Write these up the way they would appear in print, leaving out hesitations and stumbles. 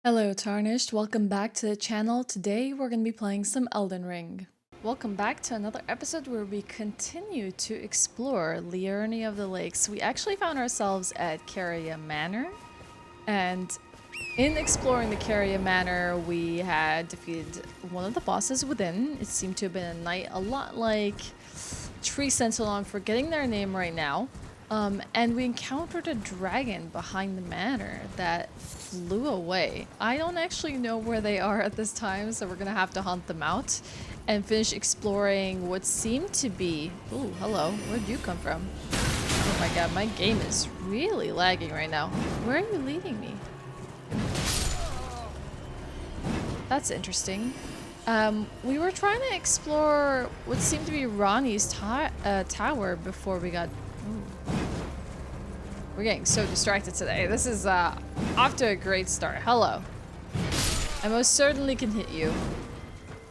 Hello Tarnished, welcome back to the channel. Today we're going to be playing some Elden Ring. Welcome back to another episode where we continue to explore Liurni of the Lakes. We actually found ourselves at Caria Manor, and in exploring the Caria Manor we had defeated one of the bosses within. It seemed to have been a knight, a lot like Tree Sentinel. I'm forgetting their name right now. And we encountered a dragon behind the manor that flew away. I don't actually know where they are at this time, so we're gonna have to hunt them out and finish exploring what seemed to be... Ooh, hello. Where'd you come from? Oh my god, my game is really lagging right now. Where are you leading me? That's interesting. We were trying to explore what seemed to be Ranni's tower before we got... Ooh. We're getting so distracted today. This is off to a great start. Hello. I most certainly can hit you.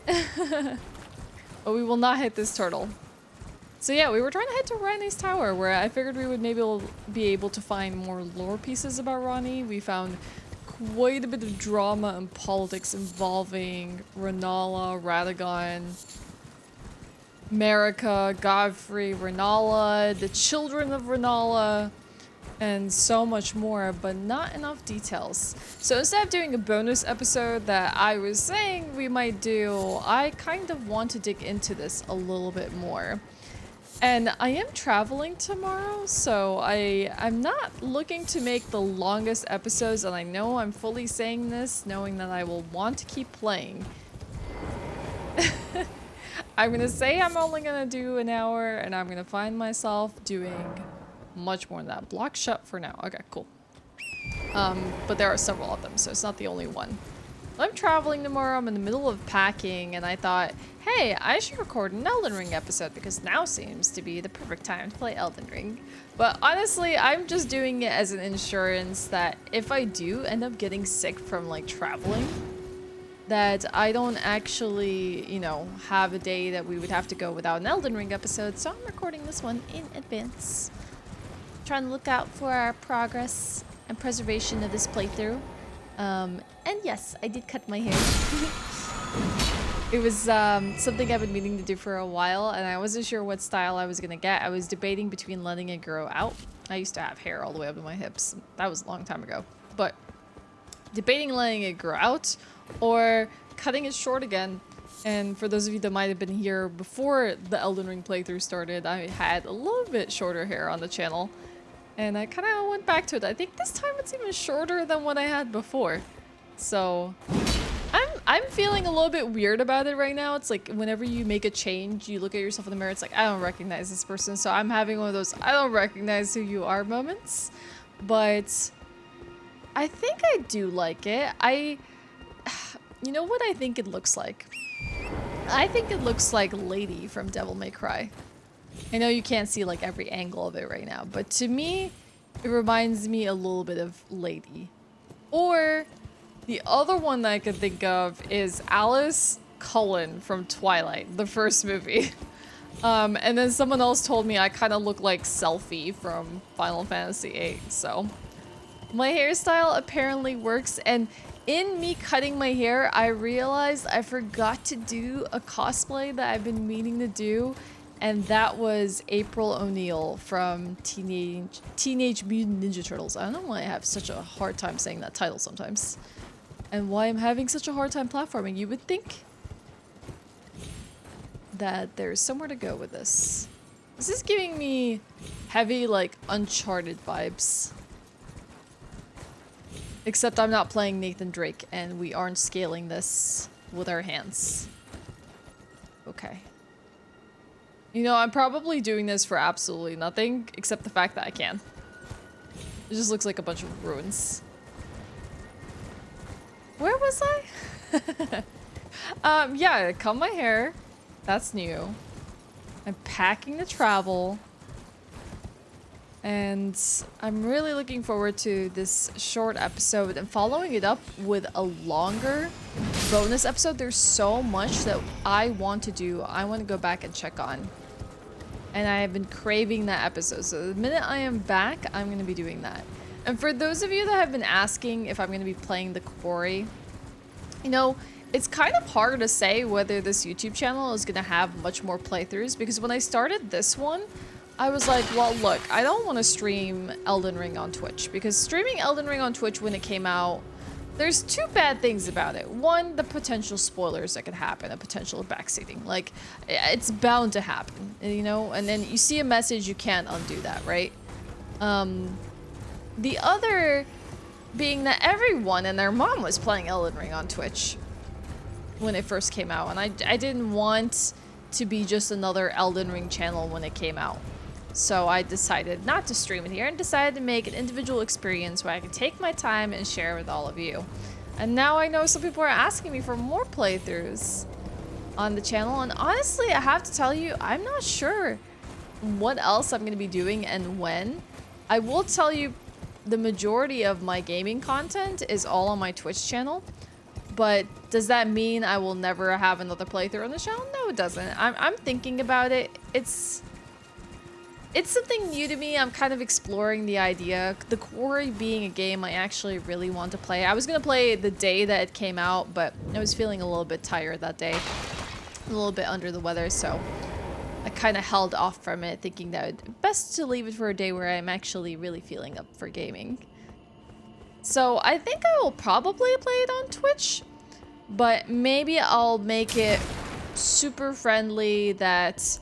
But we will not hit this turtle. So yeah, we were trying to head to Ranni's tower, where I figured we would maybe be able to find more lore pieces about Ranni. We found quite a bit of drama and politics involving Rennala, Radagon, Marika, Godfrey, Rennala, the children of Rennala, and so much more, but not enough details. So instead of doing a bonus episode that I was saying we might do, I kind of want to dig into this a little bit more. And I am traveling tomorrow, so I'm not looking to make the longest episodes, and I know I'm fully saying this knowing that I will want to keep playing. I'm gonna say I'm only gonna do an hour, and I'm gonna find myself doing much more than that. Block shut for now. Okay, cool. But there are several of them, so it's not the only one. I'm traveling tomorrow. I'm in the middle of packing, and I thought, hey, I should record an Elden Ring episode because now seems to be the perfect time to play Elden Ring. But honestly, I'm just doing it as an insurance that if I do end up getting sick from like traveling, that I don't actually, you know, have a day that we would have to go without an Elden Ring episode. So I'm recording this one in advance. Trying to look out for our progress and preservation of this playthrough. And yes, I did cut my hair. It was something I've been meaning to do for a while, and I wasn't sure what style I was gonna get. I was debating between letting it grow out. I used to have hair all the way up to my hips. That was a long time ago. But debating letting it grow out or cutting it short again. And for those of you that might have been here before the Elden Ring playthrough started, I had a little bit shorter hair on the channel. And I kind of went back to it. I think this time it's even shorter than what I had before. So I'm feeling a little bit weird about it right now. It's like whenever you make a change, you look at yourself in the mirror, it's like, I don't recognize this person. So I'm having one of those I don't recognize who you are moments. But I think I do like it. You know what I think it looks like? I think it looks like Lady from Devil May Cry. I know you can't see like every angle of it right now, but to me, it reminds me a little bit of Lady. Or the other one that I could think of is Alice Cullen from Twilight, the first movie. And then someone else told me I kind of look like Selphie from Final Fantasy VIII, so. My hairstyle apparently works, and in me cutting my hair, I realized I forgot to do a cosplay that I've been meaning to do. And that was April O'Neil from Teenage Mutant Ninja Turtles. I don't know why I have such a hard time saying that title sometimes. And why I'm having such a hard time platforming. You would think that there's somewhere to go with this. This is giving me heavy, like, Uncharted vibes. Except I'm not playing Nathan Drake, and we aren't scaling this with our hands. Okay. You know, I'm probably doing this for absolutely nothing, except the fact that I can. It just looks like a bunch of ruins. Where was I? Yeah, I cut my hair. That's new. I'm packing to travel. And I'm really looking forward to this short episode and following it up with a longer bonus episode. There's so much that I want to do. I want to go back and check on. And I have been craving that episode. So the minute I am back, I'm going to be doing that. And for those of you that have been asking if I'm going to be playing the quarry, you know, it's kind of hard to say whether this YouTube channel is going to have much more playthroughs, because when I started this one, I was like, well, look, I don't want to stream Elden Ring on Twitch, because streaming Elden Ring on Twitch when it came out, there's two bad things about it. One, the potential spoilers that could happen, a potential backseating. Like, it's bound to happen, you know? And then you see a message, you can't undo that, right? The other being that everyone and their mom was playing Elden Ring on Twitch when it first came out, and I didn't want to be just another Elden Ring channel when it came out. So I decided not to stream it here and decided to make an individual experience where I could take my time and share with all of you. And now I know some people are asking me for more playthroughs on the channel, and honestly, I have to tell you, I'm not sure what else I'm going to be doing and when. I will tell you, the majority of my gaming content is all on my Twitch channel, but does that mean I will never have another playthrough on the channel? No, it doesn't. I'm thinking about it. It's something new to me. I'm kind of exploring the idea. The Quarry being a game I actually really want to play. I was going to play the day that it came out, but I was feeling a little bit tired that day. A little bit under the weather, so I kind of held off from it, thinking that it's best to leave it for a day where I'm actually really feeling up for gaming. So I think I will probably play it on Twitch, but maybe I'll make it super friendly that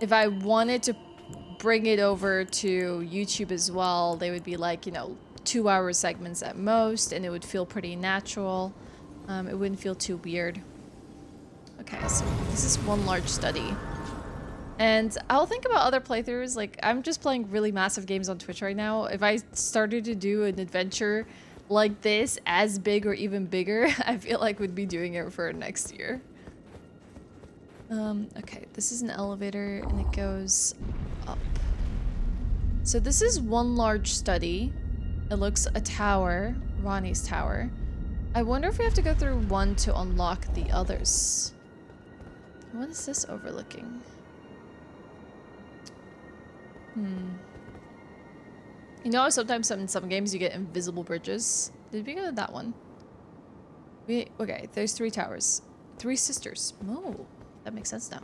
if I wanted to bring it over to YouTube as well, they would be like, you know, 2-hour segments at most, and it would feel pretty natural. It wouldn't feel too weird. Okay, so this is one large study. And I'll think about other playthroughs. Like, I'm just playing really massive games on Twitch right now. If I started to do an adventure like this, as big or even bigger, I feel like we'd be doing it for next year. Okay, this is an elevator and it goes up. So this is one large study. It looks a tower, Ranni's tower. I wonder if we have to go through one to unlock the others. What is this overlooking? You know, sometimes in some games you get invisible bridges. Did we go to that one? Okay, there's 3 towers. 3 sisters. Oh, that makes sense now.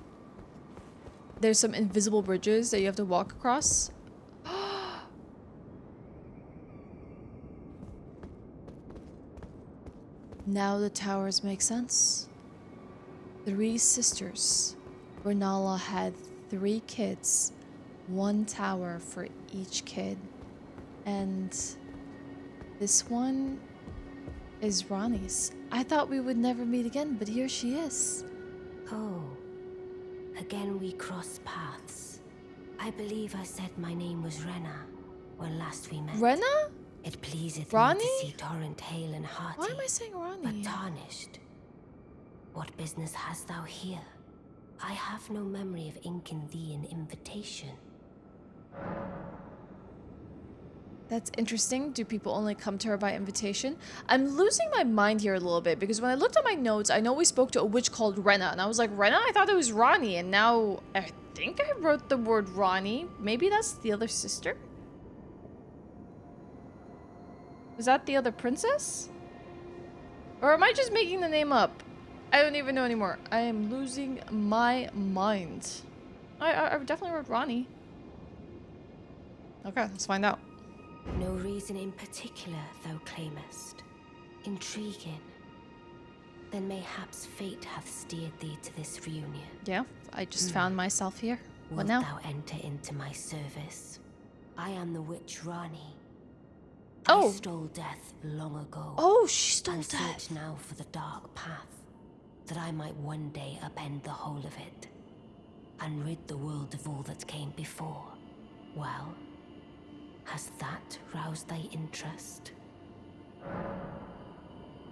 There's some invisible bridges that you have to walk across. Now the towers make sense. 3 sisters. Rennala had 3 kids. 1 tower for each kid. And this one is Ranni's. I thought we would never meet again, but here she is. Oh, again we cross paths. I believe I said my name was Renna when last we met. Renna? It pleaseth Ranni? me to see Torrent hale and hearty. Why am I saying Ranni? But tarnished. What business hast thou here? I have no memory of inking thee an invitation. That's interesting. Do people only come to her by invitation? I'm losing my mind here a little bit, because when I looked at my notes, I know we spoke to a witch called Renna, and I was like, Renna? I thought it was Ranni, and now I think I wrote the word Ranni. Maybe that's the other sister? Was that the other princess? Or am I just making the name up? I don't even know anymore. I am losing my mind. I definitely wrote Ranni. Okay, let's find out. No reason in particular thou claimest. Intriguing. Then mayhaps fate hath steered thee to this reunion. Yeah, I just found myself here. What Wilt now? thou enter into my service? I am the witch Ranni. Oh. I stole death long ago. Oh, she stole and death. search now for the dark path, that I might one day upend the whole of it, and rid the world of all that came before. Well, has that roused thy interest?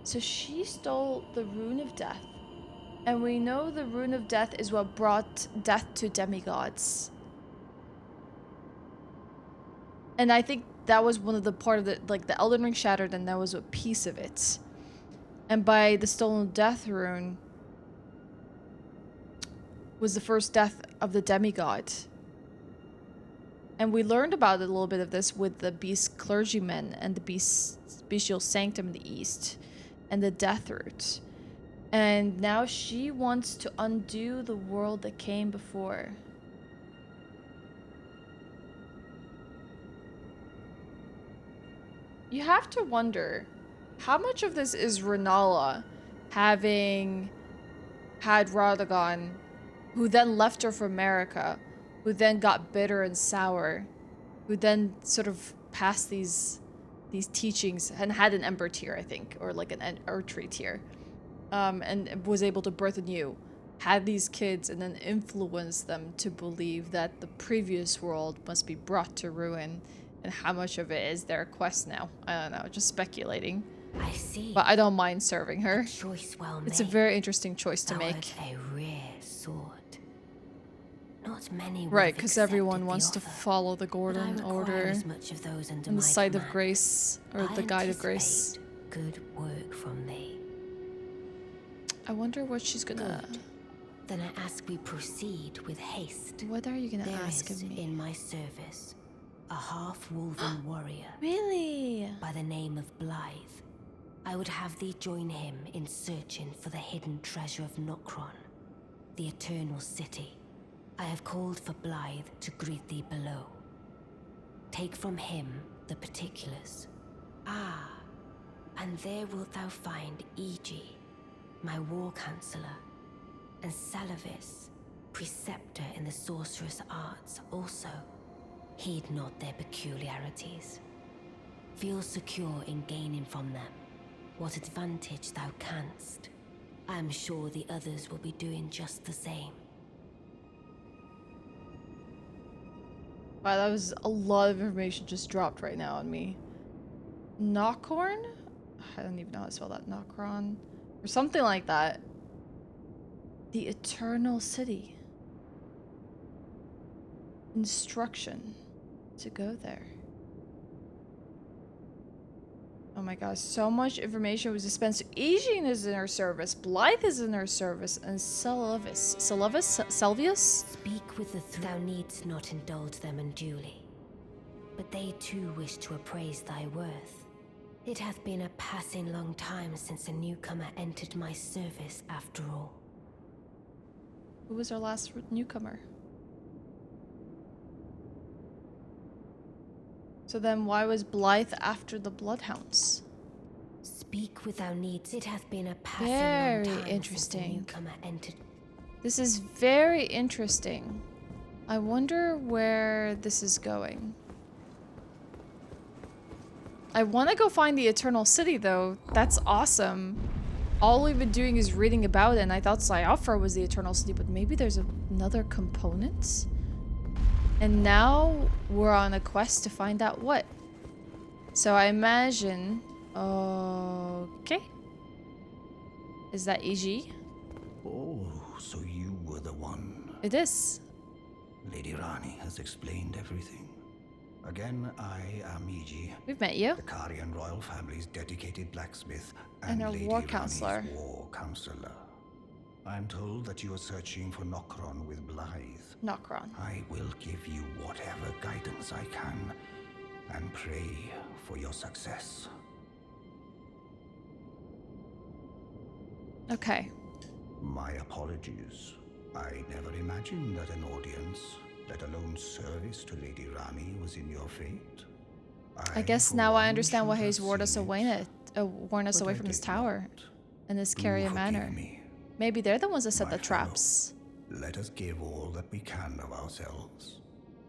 So she stole the Rune of Death. And we know the Rune of Death is what brought death to demigods. And I think that was one of the part of the, like, the Elden Ring shattered, and that was a piece of it. And by the stolen death rune was the first death of the demigod. And we learned about it, a little bit of this with the beast clergymen and the bestial sanctum in the east and the death root. And now she wants to undo the world that came before. You have to wonder, how much of this is Rennala having had Radagon, who then left her for America, who then got bitter and sour, who then sort of passed these teachings and had an ember tier, I think, or like an archery tier, and was able to birth anew, had these kids and then influenced them to believe that the previous world must be brought to ruin, and how much of it is their quest now. I don't know, just speculating. I see. But I don't mind serving her. A choice well It's a made. very interesting choice to Thou make. art a rare sword. Not many would Right, have because accepted everyone the wants to offer, follow the but I Gordon require order as much of those under and the my Sight of command. Grace, or I the Guide of Grace. anticipate good work from thee. I wonder what she's gonna... Good. Then I ask we proceed with haste. What are you gonna There ask is of me? in my service a half-wolven warrior Really? by the name of Blaidd. I would have thee join him in searching for the hidden treasure of Nokron, the Eternal City. I have called for Blaidd to greet thee below. Take from him the particulars. Ah, and there wilt thou find Iji, my war counselor, and Seluvis, preceptor in the sorcerous arts also. Heed not their peculiarities. Feel secure in gaining from them what advantage thou canst. I am sure the others will be doing just the same. Wow, that was a lot of information just dropped right now on me. Nokron? I don't even know how to spell that. Nokron? Or something like that. The Eternal City. Instruction to go there. Oh my gosh, so much information was dispensed. Iji is in her service, Blaidd is in her service, and Selvius? Speak with the thou needst not indulge them unduly, but they too wish to appraise thy worth. It hath been a passing long time since a newcomer entered my service after all. Who was our last newcomer? So then why was Blaidd after the Bloodhounds? Speak with thou needs. It hath been a passing Very long time interesting. since a newcomer entered. This is very interesting. I wonder where this is going. I want to go find the Eternal City though. That's awesome. All we've been doing is reading about it, and I thought Siofra was the Eternal City, but maybe there's another component? And now we're on a quest to find out what. So I imagine... Okay. Is that Iji? Oh, so you were the one. It is. Lady Ranni has explained everything. Again, I am Iji, We've met you. the Carian royal family's dedicated blacksmith And our Lady war Ranni's counselor. war counselor. I'm told that you are searching for Nokron with Blaidd. Nokron. I will give you whatever guidance I can, and pray for your success. Okay. My apologies. I never imagined that an audience, let alone service to Lady Ranni, was in your fate. I guess for now I one, understand why should he's have warned us seen away, it, warned us but away I from this did tower not. and this Do Caria forgive Manor. me. Maybe they're the ones that set My the fellow. traps. Let us give all that we can of ourselves,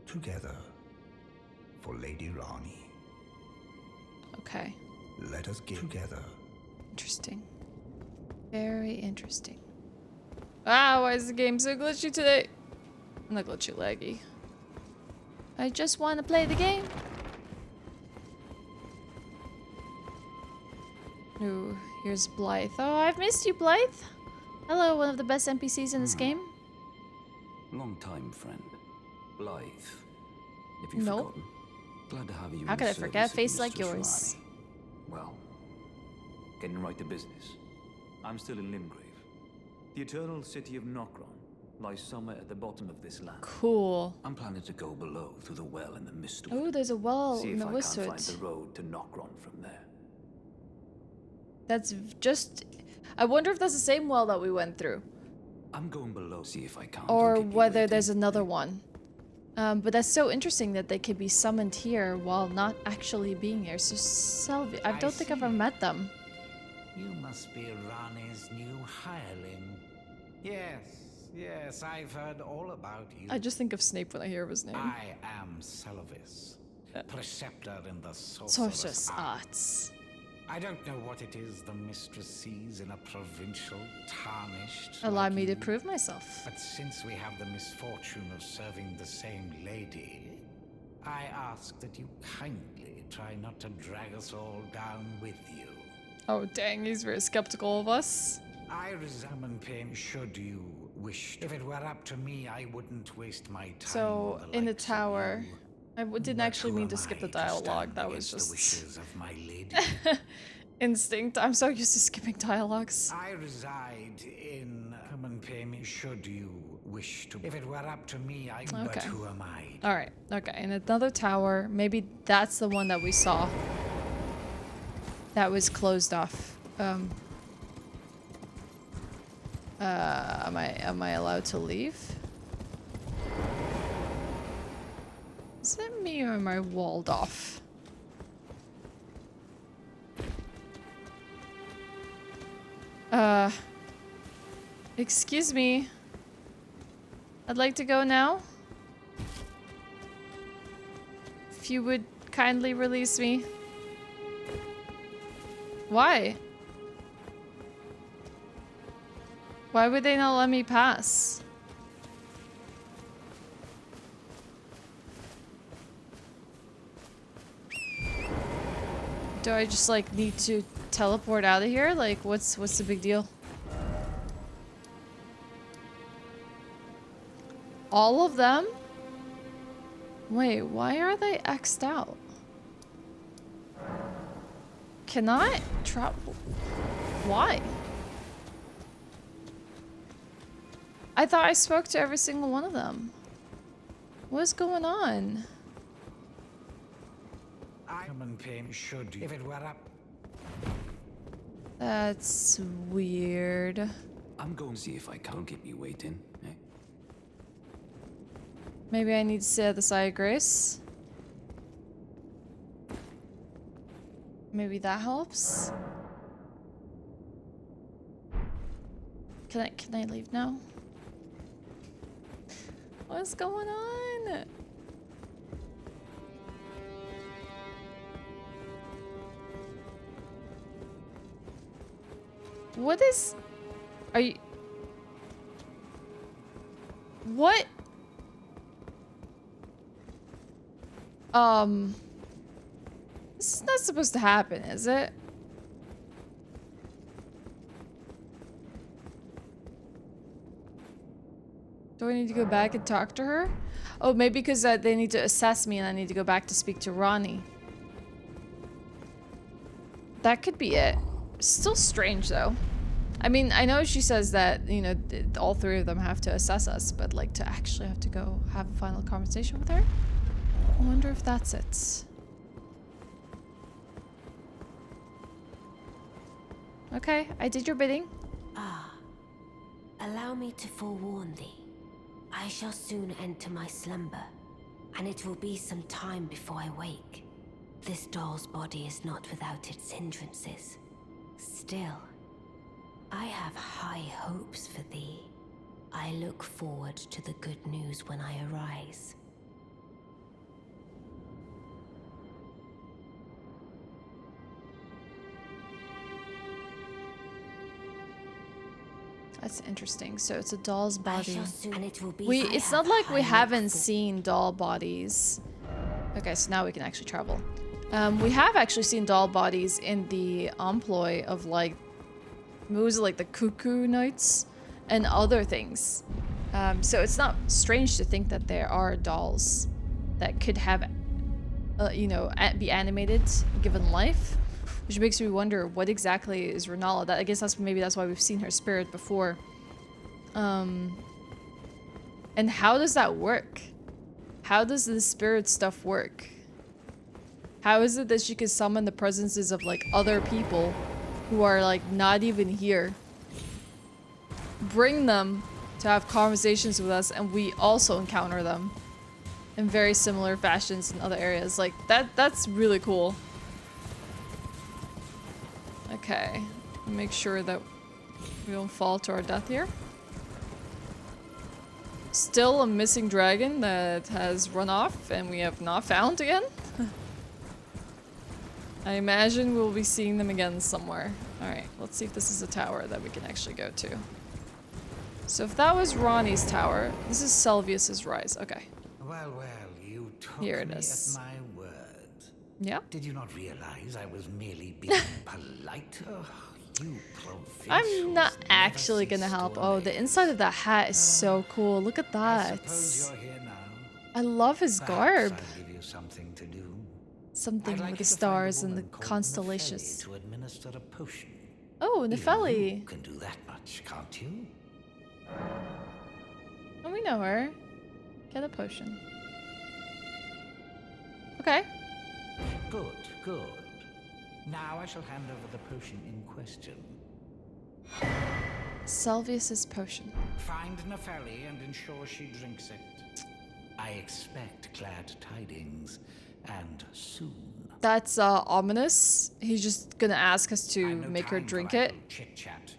together, for Lady Ranni. Okay. Let us give together. Interesting. Very interesting. Ah, why is the game so glitchy today? Not glitchy, laggy. I just want to play the game. Ooh, here's Blaidd. Oh, I've missed you, Blaidd. Hello, one of the best NPCs in this game. Long time, friend. Blaidd. If you've No. forgotten, glad to have you. How in could I the forget a service of face like Mistress yours? Ranni. Well, getting right to business. I'm still in Limgrave. The Eternal City of Nokron. lies somewhere at the bottom of this land. Cool. I'm planning to go below through the well in the mistwood. Oh, there's a well See in if the I can't find Wistwood. the road to Nokron from there. That's just... I wonder if that's the same well that we went through. I'm going below, see if I can't. Or Don't keep you whether waiting. there's another one. But that's so interesting that they could be summoned here while not actually being here. So Selvi, I don't think I've ever met them. You must be Ranni's new hireling. Yes, I've heard all about you. I just think of Snape when I hear his name. I am Seluvis, preceptor in the Sorcerous sorcerer's art. arts. I don't know what it is the mistress sees in a provincial, tarnished. Allow like me to you, prove myself. But since we have the misfortune of serving the same lady, I ask that you kindly try not to drag us all down with you. Oh dang, he's very skeptical of us. I resummon pain should you wish. If it were up to me, I wouldn't waste my time. So, with the in the likes of tower, you. I didn't But actually who mean am to skip I the dialogue, stand that was against the just wishes of my lady? instinct. I'm so used to skipping dialogues. I reside in come and pay me should you wish to. If it were up to me, I but Okay. who am I? Alright, okay, in another tower, maybe that's the one that we saw. That was closed off. Am I allowed to leave? Is it me or am I walled off? Excuse me. I'd like to go now. If you would kindly release me. Why? Why would they not let me pass? Do I just like need to teleport out of here? Like what's the big deal? All of them? Wait, why are they X'd out? Can I travel? Why? I thought I spoke to every single one of them. What's going on? I come and pay me should you. If it were up. That's weird. I'm going to see if I can't keep you waiting. Eh? Maybe I need to sit at the side of Grace. Maybe that helps. Can I leave now? What's going on? What is... Are you... What? This is not supposed to happen, is it? Do I need to go back and talk to her? Oh, maybe because they need to assess me and I need to go back to speak to Ranni. That could be it. Still strange, though. I mean, I know she says that, you know, all three of them have to assess us, but, like, to actually have to go have a final conversation with her? I wonder if that's it. Okay, I did your bidding. Allow me to forewarn thee. I shall soon enter my slumber, and it will be some time before I wake. This doll's body is not without its hindrances. Still, I have high hopes for thee. I look forward to the good news when I arise. That's interesting. So it's a doll's I body. shall soon, and it will be. It's not like we haven't seen doll bodies. Okay, so now we can actually travel. We have actually seen doll bodies in the employ of like, what was it, like the cuckoo nights and other things. So it's not strange to think that there are dolls that could have, you know, be animated, given life, which makes me wonder what exactly is Rennala. That I guess maybe that's why we've seen her spirit before. And how does that work? How does the spirit stuff work? How is it that she could summon the presences of like other people who are like not even here? Bring them to have conversations with us, and we also encounter them in very similar fashions in other areas. Like that's really cool. Okay, make sure that we don't fall to our death here. Still a missing dragon that has run off and we have not found again. I imagine we'll be seeing them again somewhere. Alright, let's see if this is a tower that we can actually go to. So if that was Ranni's tower, this is Seluvis's rise. Okay. Well, you took Here it me is. at my word. Yep. Did you not realize I was merely being polite? Oh, you I'm not provincials actually never gonna cease to help. Oh, the amaze. inside of that hat is so cool. Look at I that. suppose you're here now. I love his Perhaps garb. I'll give you something to do. Something I'd like with you the to find a stars and the woman called constellations. Nepheli to administer a potion. Oh, Even Nepheli. you can do that much, can't you? Oh, we know her. Get a potion. Okay. Good, good. Now I shall hand over the potion in question. Seluvis's potion. Find Nepheli and ensure she drinks it. I expect glad tidings, and soon. That's ominous. He's just gonna ask us to I've no make her time for drink it. idle chit-chat.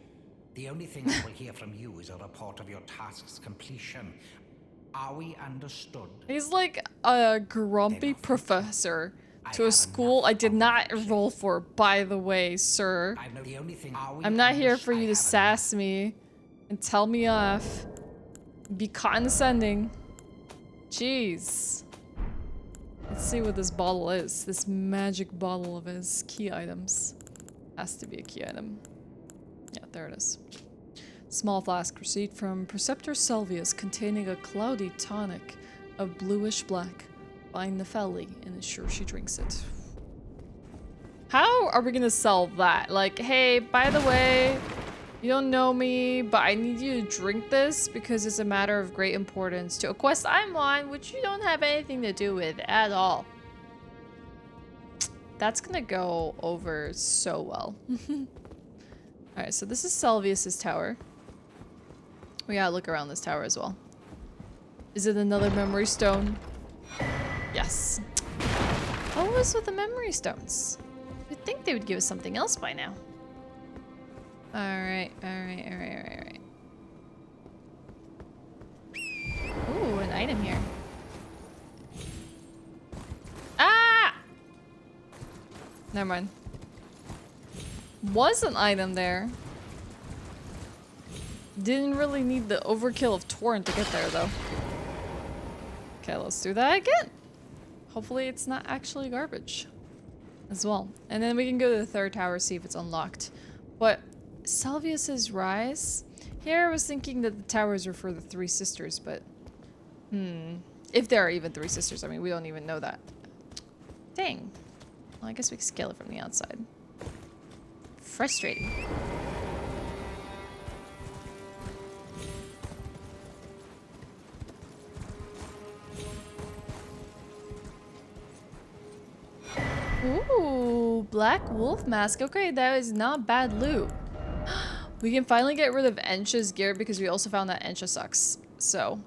The only thing I will hear from you is a report of your task's completion. Are we understood? He's like a grumpy professor to a school I did not enroll for, by the way, sir. I know the only thing. I'm not here for you to sass me and tell me off. Be condescending. Jeez. Let's see what this bottle is. This magic bottle of his key items. Has to be a key item. Yeah, there it is. Small flask receipt from Preceptor Seluvis containing a cloudy tonic of bluish black. Find Nepheli and ensure she drinks it. How are we gonna sell that? Like, hey, by the way, you don't know me, but I need you to drink this because it's a matter of great importance to a quest I'm on, which you don't have anything to do with at all. That's gonna go over so well. Alright, so this is Seluvis's tower. We gotta look around this tower as well. Is it another memory stone? Yes. What was with the memory stones? You'd think they would give us something else by now. Alright. Ooh, an item here. Ah! Never mind. Was an item there. Didn't really need the overkill of torrent to get there, though. Okay, let's do that again. Hopefully it's not actually garbage as well. And then we can go to the third tower, see if it's unlocked. But Seluvis's rise? Here I was thinking that the towers were for the three sisters, but... if there are even three sisters. I mean, we don't even know that. Dang. Well, I guess we can scale it from the outside. Frustrating. Ooh, black wolf mask. Okay, that is not bad loot. We can finally get rid of Encha's gear because we also found that Encha sucks. So,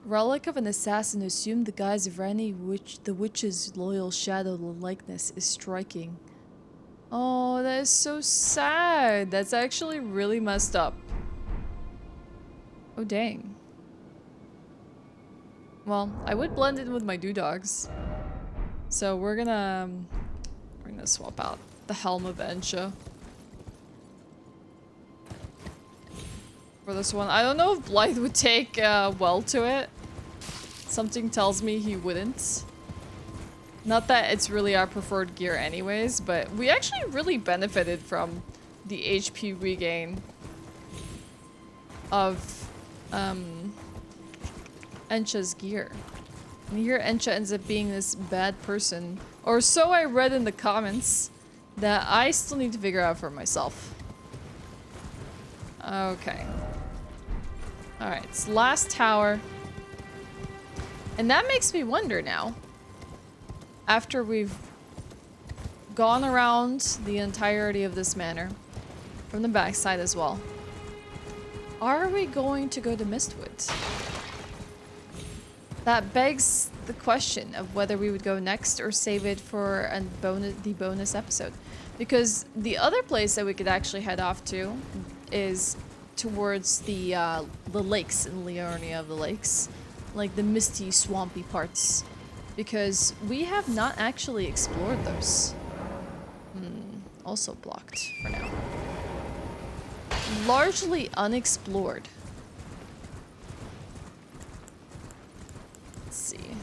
relic of an assassin who assumed the guise of Ranni, the witch's loyal shadow likeness is striking. Oh, that is so sad. That's actually really messed up. Oh, dang. Well, I would blend it with my doodogs. So we're gonna swap out the helm of Encha for this one. I don't know if Blaidd would take well to it. Something tells me he wouldn't. Not that it's really our preferred gear anyways, but we actually really benefited from the HP regain of Encha's gear. And here Encha ends up being this bad person. Or so I read in the comments that I still need to figure out for myself. Okay. Alright, it's last tower. And that makes me wonder now. After we've gone around the entirety of this manor, from the backside as well, are we going to go to Mistwood? That begs the question of whether we would go next or save it for the bonus episode. Because the other place that we could actually head off to is towards the lakes in Leonia of the Lakes. Like the misty, swampy parts. Because we have not actually explored those. Also blocked for now. Largely unexplored. Let's see.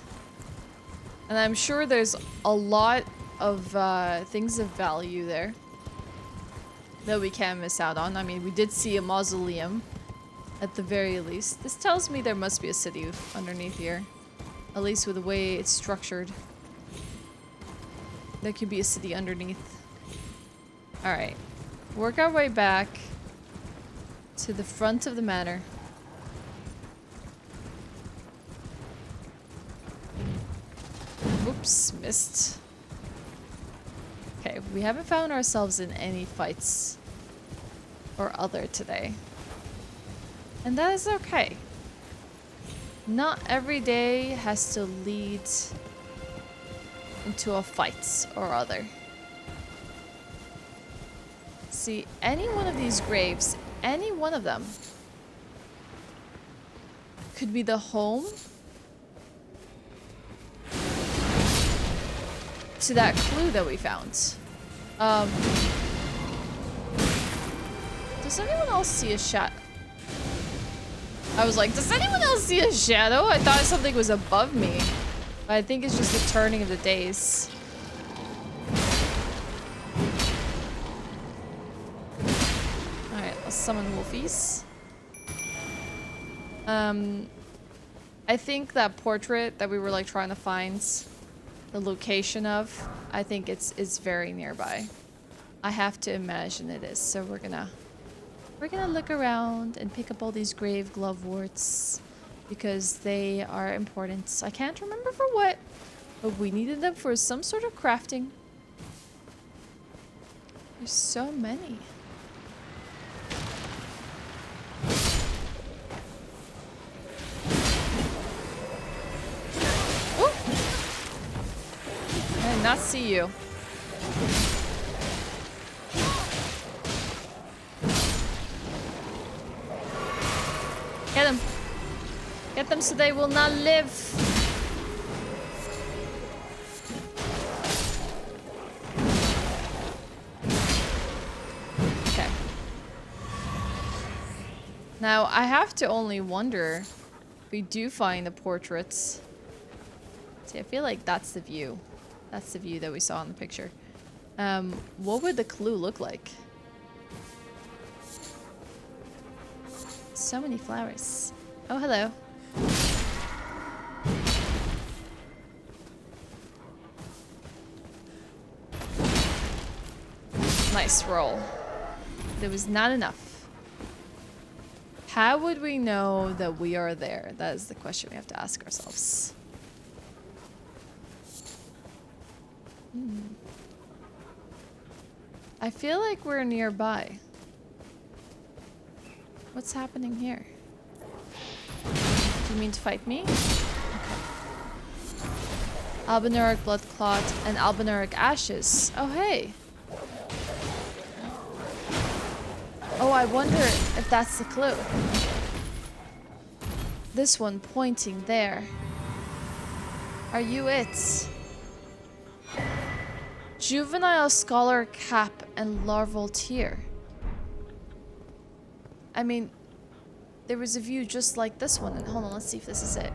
And I'm sure there's a lot of things of value there that we can't miss out on. I mean, we did see a mausoleum at the very least. This tells me there must be a city underneath here. At least with the way it's structured. There could be a city underneath. Alright. Work our way back to the front of the manor. Oops, missed. Okay, we haven't found ourselves in any fights or other today. And that is okay. Not every day has to lead into a fight or other. See, any one of these graves, any one of them, could be the home to that clue that we found. Does anyone else see a shadow? I was like, does anyone else see a shadow? I thought something was above me. But I think it's just the turning of the days. Alright, let's summon wolfies. I think that portrait that we were like trying to find the location of, I think it's very nearby. I have to imagine it is, so we're gonna look around and pick up all these grave gloveworts because they are important. I can't remember for what, but we needed them for some sort of crafting. There's so many. Ooh! I did not see you. Get them. Get them so they will not live. Okay. Now, I have to only wonder if we do find the portraits. See, I feel like that's the view. That's the view that we saw in the picture. What would the clue look like? So many flowers. Oh, hello. Nice roll. There was not enough. How would we know that we are there? That is the question we have to ask ourselves. I feel like we're nearby. What's happening here? Do you mean to fight me? Okay. Albinauric blood clot and albinauric ashes. Oh, hey. Oh, I wonder if that's the clue. This one pointing there. Are you it? Juvenile scholar cap and larval tear. I mean, there was a view just like this one. And hold on, let's see if this is it.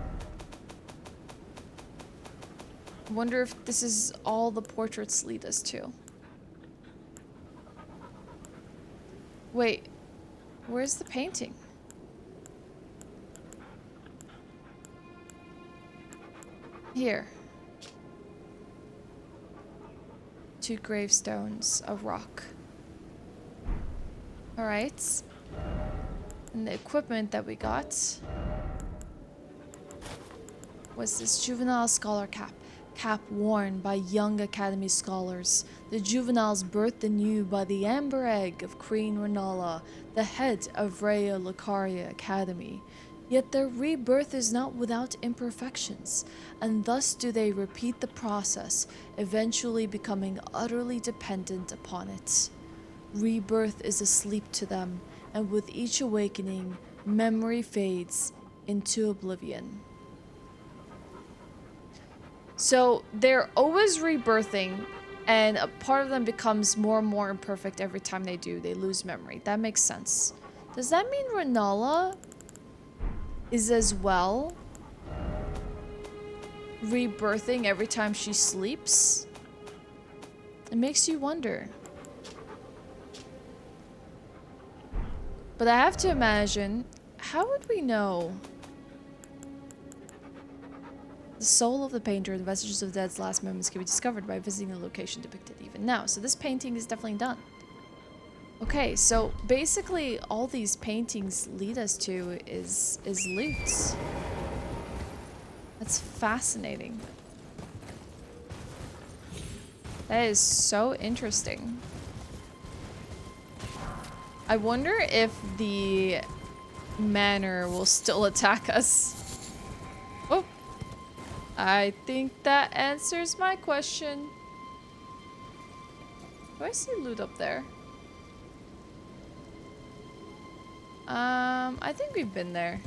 I wonder if this is all the portraits lead us to. Wait, where's the painting? Here. 2 gravestones, a rock. Alright. And the equipment that we got was this juvenile scholar cap. Cap worn by young academy scholars. The juveniles birthed anew by the amber egg of Queen Rennala, the head of Rhea Lucaria Academy. Yet their rebirth is not without imperfections, and thus do they repeat the process, eventually becoming utterly dependent upon it. Rebirth is a sleep to them, and with each awakening, memory fades into oblivion. So they're always rebirthing, and a part of them becomes more and more imperfect every time they do. They lose memory. That makes sense. Does that mean Rennala is as well rebirthing every time she sleeps? It makes you wonder. But I have to imagine, how would we know? The soul of the painter, the vestiges of the dead's last moments can be discovered by visiting the location depicted even now. So this painting is definitely done. Okay, so basically all these paintings lead us to is loot. That's fascinating. That is so interesting. I wonder if the manor will still attack us. Oh, I think that answers my question. Do I see loot up there? I think we've been there.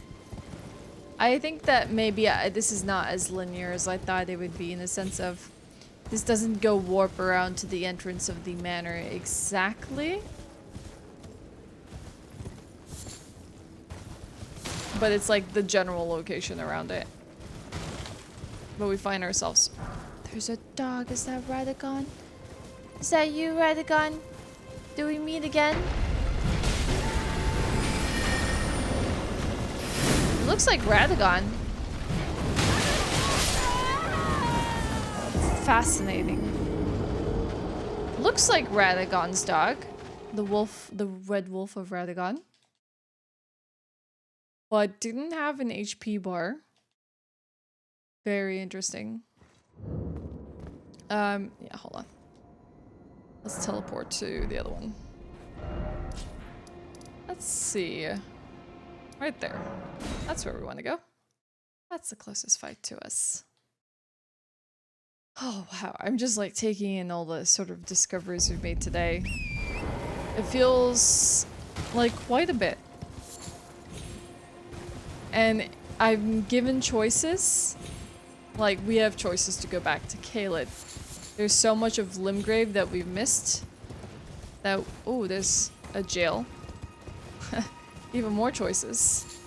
I think that maybe this is not as linear as I thought it would be, in the sense of this doesn't go warp around to the entrance of the manor exactly. But it's like the general location around it. But we find ourselves. There's a dog. Is that Radagon? Is that you, Radagon? Do we meet again? It looks like Radagon. Fascinating. Looks like Radagon's dog. The wolf, the red wolf of Radagon. But didn't have an HP bar. Very interesting. Yeah, hold on. Let's teleport to the other one. Let's see. Right there. That's where we want to go. That's the closest fight to us. Oh, wow. I'm just like taking in all the sort of discoveries we've made today. It feels like quite a bit. And I'm given choices. Like, we have choices to go back to Caelid. There's so much of Limgrave that we've missed. That, oh, there's a jail. Even more choices.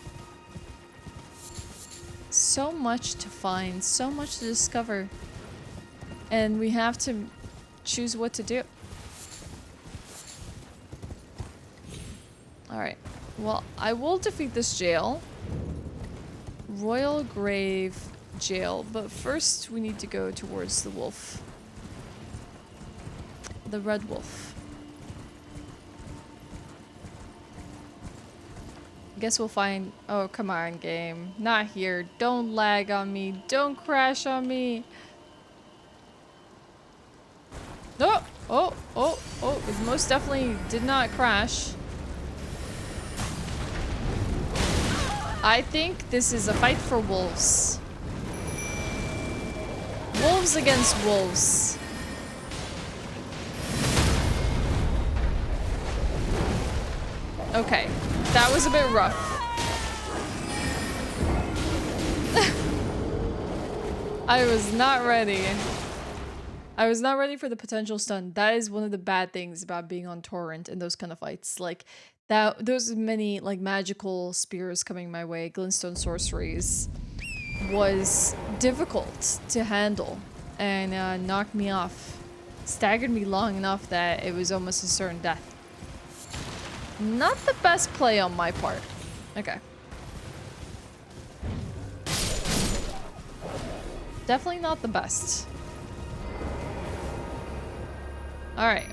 So much to find, so much to discover. And we have to choose what to do. Alright. Well, I will defeat this jail. Royal Grave Jail. But first we need to go towards the wolf. The red wolf. I guess we'll find... Oh, come on, game. Not here. Don't lag on me. Don't crash on me. Oh! Oh! Oh! Oh! It most definitely did not crash. I think this is a fight for wolves. Wolves against wolves. Okay. That was a bit rough. I was not ready. I was not ready for the potential stun. That is one of the bad things about being on torrent in those kind of fights. Like, that, there's many like magical spears coming my way, glintstone sorceries, was difficult to handle and knocked me off. Staggered me long enough that it was almost a certain death. Not the best play on my part. Okay. Definitely not the best. Alright.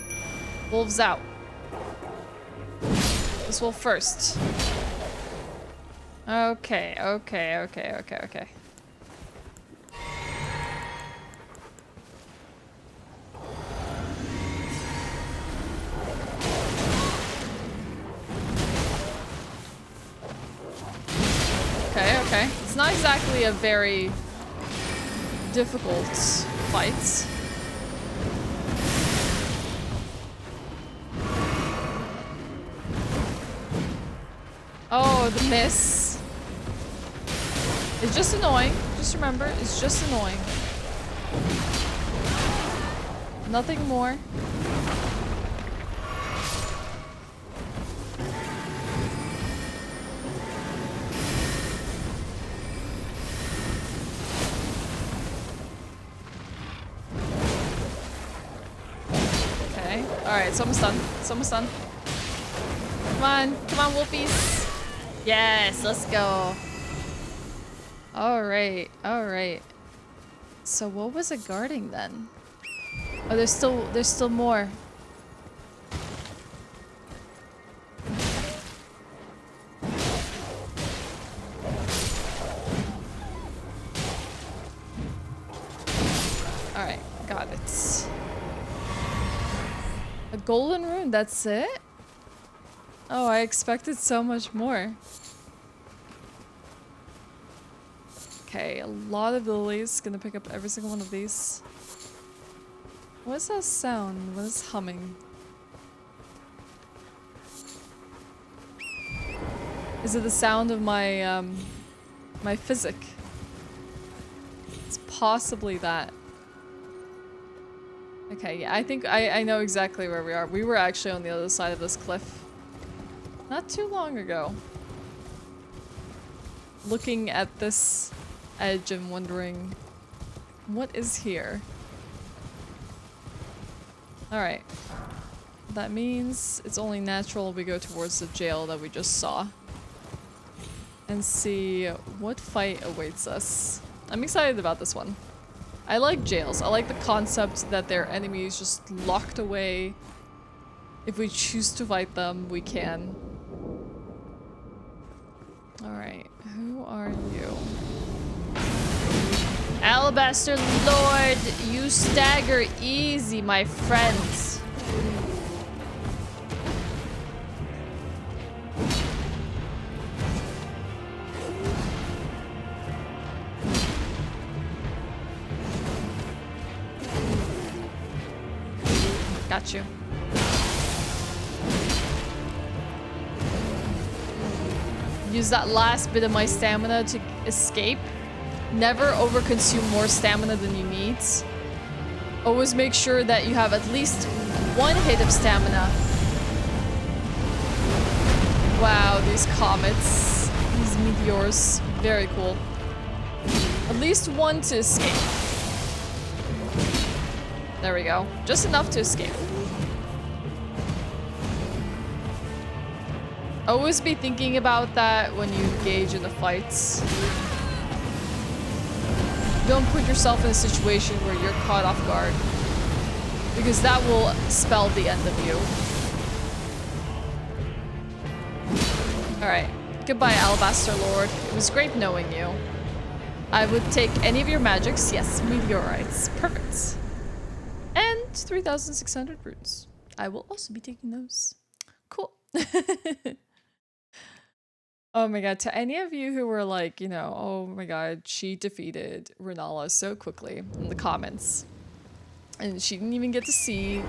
Wolves out. This wolf first. Okay, okay, okay, okay, okay. Okay, okay. It's not exactly a very difficult fight. Oh, the miss. It's just annoying. Just remember, it's just annoying. Nothing more. Okay. Alright, it's almost done. It's almost done. Come on. Come on, Wolfies. Yes, let's go. Alright, alright. So what was it guarding then? Oh, there's still more. Alright, got it. A golden rune, that's it? Oh, I expected so much more. Okay, a lot of lilies. Gonna pick up every single one of these. What's that sound? What is humming? Is it the sound of my my physic? It's possibly that. Okay, yeah, I think I know exactly where we are. We were actually on the other side of this cliff not too long ago. Looking at this edge and wondering what is here. Alright. That means it's only natural we go towards the jail that we just saw. And see what fight awaits us. I'm excited about this one. I like jails. I like the concept that their enemies just locked away. If we choose to fight them, we can. Alright, who are you? Alabaster Lord, you stagger easy, my friends. Got you. Use that last bit of my stamina to escape. Never overconsume more stamina than you need. Always make sure that you have at least one hit of stamina. Wow, these comets, these meteors, very cool. At least one to escape. There we go. Just enough to escape. Always be thinking about that when you engage in the fights. Don't put yourself in a situation where you're caught off guard, because that will spell the end of you. Alright, goodbye Alabaster Lord. It was great knowing you. I would take any of your magics. Yes, meteorites. Perfect. And 3,600 runes. I will also be taking those. Cool. Oh my god, to any of you who were like, you know, oh my god, she defeated Rennala so quickly in the comments. And she didn't even get to see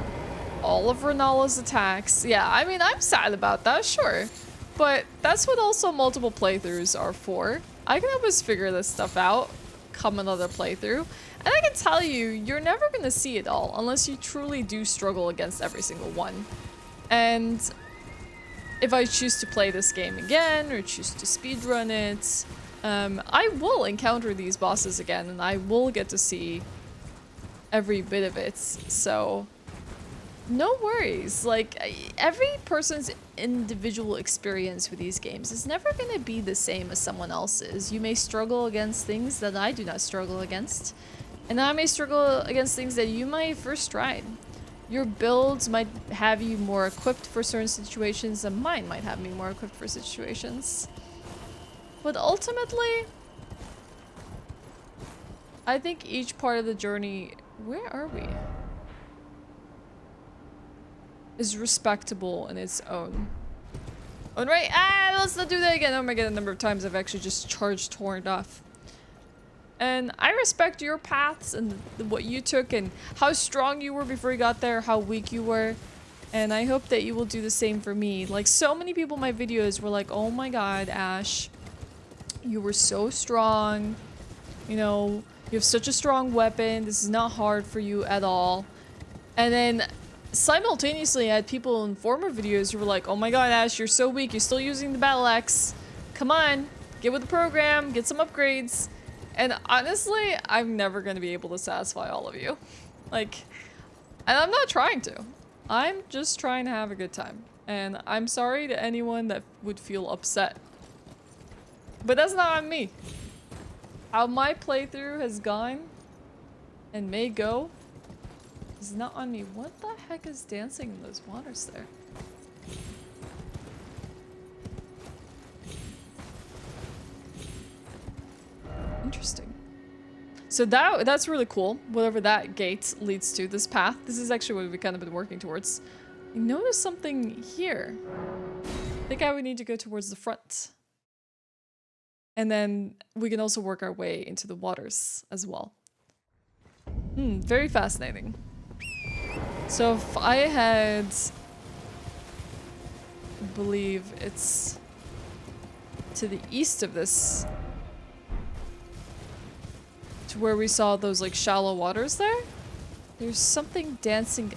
all of Rennala's attacks. Yeah, I mean, I'm sad about that, sure. But that's what also multiple playthroughs are for. I can always figure this stuff out come another playthrough. And I can tell you, you're never going to see it all unless you truly do struggle against every single one. And if I choose to play this game again or choose to speedrun it, I will encounter these bosses again and I will get to see every bit of it. So no worries. Like, every person's individual experience with these games is never going to be the same as someone else's. You may struggle against things that I do not struggle against, and I may struggle against things that you might first tried. Your builds might have you more equipped for certain situations, and mine might have me more equipped for situations. But ultimately, I think each part of the journey... Where are we? Is respectable in its own. Oh, right. Ah, let's not do that again. Oh my god, the number of times I've actually just charged torrent off. And I respect your paths and what you took and how strong you were before you got there, how weak you were. And I hope that you will do the same for me. Like, so many people in my videos were like, oh my god, Ashe, you were so strong. You know, you have such a strong weapon. This is not hard for you at all. And then simultaneously I had people in former videos who were like, oh my god, Ashe, you're so weak. You're still using the battle axe. Come on, get with the program, get some upgrades. And honestly, I'm never going to be able to satisfy all of you. Like, and I'm not trying to. I'm just trying to have a good time. And I'm sorry to anyone that would feel upset. But that's not on me. How my playthrough has gone and may go is not on me. What the heck is dancing in those waters there? Interesting. So that's really cool. Whatever that gate leads to, this path. This is actually what we've kind of been working towards. I noticed something here. I think I would need to go towards the front. And then we can also work our way into the waters as well. Very fascinating. So if I had... I believe it's to the east of this. To where we saw those like shallow waters there. There's something dancing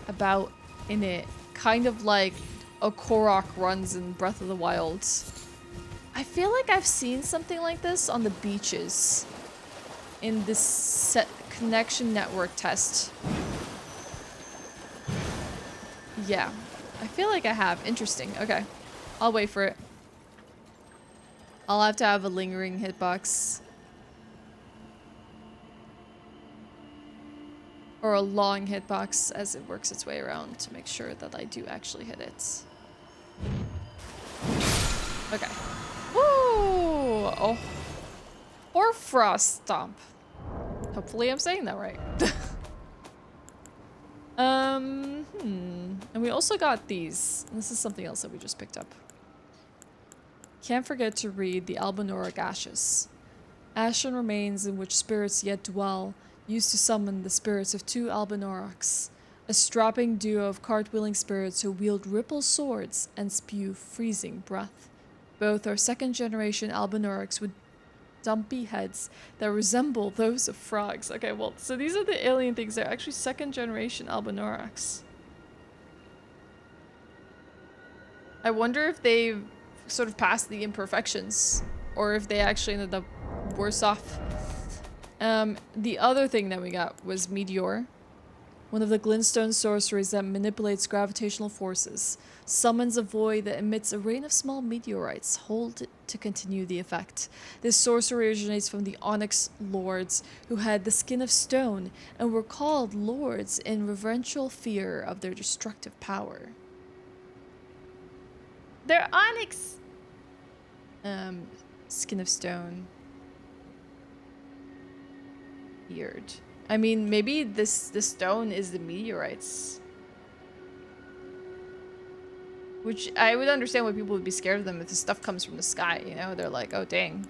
about in it. Kind of like a Korok runs in Breath of the Wild. I feel like I've seen something like this on the beaches in this set connection network test. Yeah, I feel like I have. Interesting. Okay, I'll wait for it. I'll have to have a lingering hitbox. Or a long hitbox as it works its way around to make sure that I do actually hit it. Okay. Woo! Oh. Or Frost Stomp. Hopefully I'm saying that right. And we also got these. This is something else that we just picked up. Can't forget to read the Albinoric Ashes. Ashen remains in which spirits yet dwell, used to summon the spirits of two Albinorics, a strapping duo of cart-wheeling spirits who wield ripple swords and spew freezing breath. Both are second-generation Albinorics with dumpy heads that resemble those of frogs. Okay, well, so these are the alien things. They're actually second-generation Albinorics. I wonder if they've sort of passed the imperfections, or if they actually ended up worse off. The other thing that we got was Meteor, one of the glintstone sorceries that manipulates gravitational forces, summons a void that emits a rain of small meteorites, hold it to continue the effect. This sorcery originates from the Onyx Lords, who had the skin of stone and were called lords in reverential fear of their destructive power. They're Onyx! Skin of stone. Weird. I mean, maybe this stone is the meteorites. Which I would understand why people would be scared of them if the stuff comes from the sky, you know? They're like, oh dang.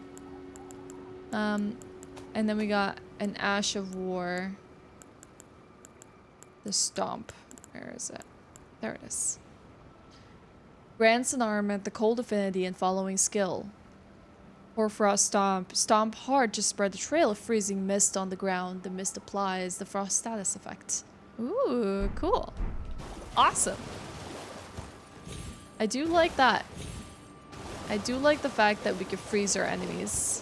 And then we got an Ash of War. The Stomp. Where is it? There it is. Grants an armament the cold affinity and following skill. Frost Stomp. Stomp hard to spread a trail of freezing mist on the ground. The mist applies the frost status effect. Ooh, cool. Awesome. I do like that. I do like the fact that we can freeze our enemies.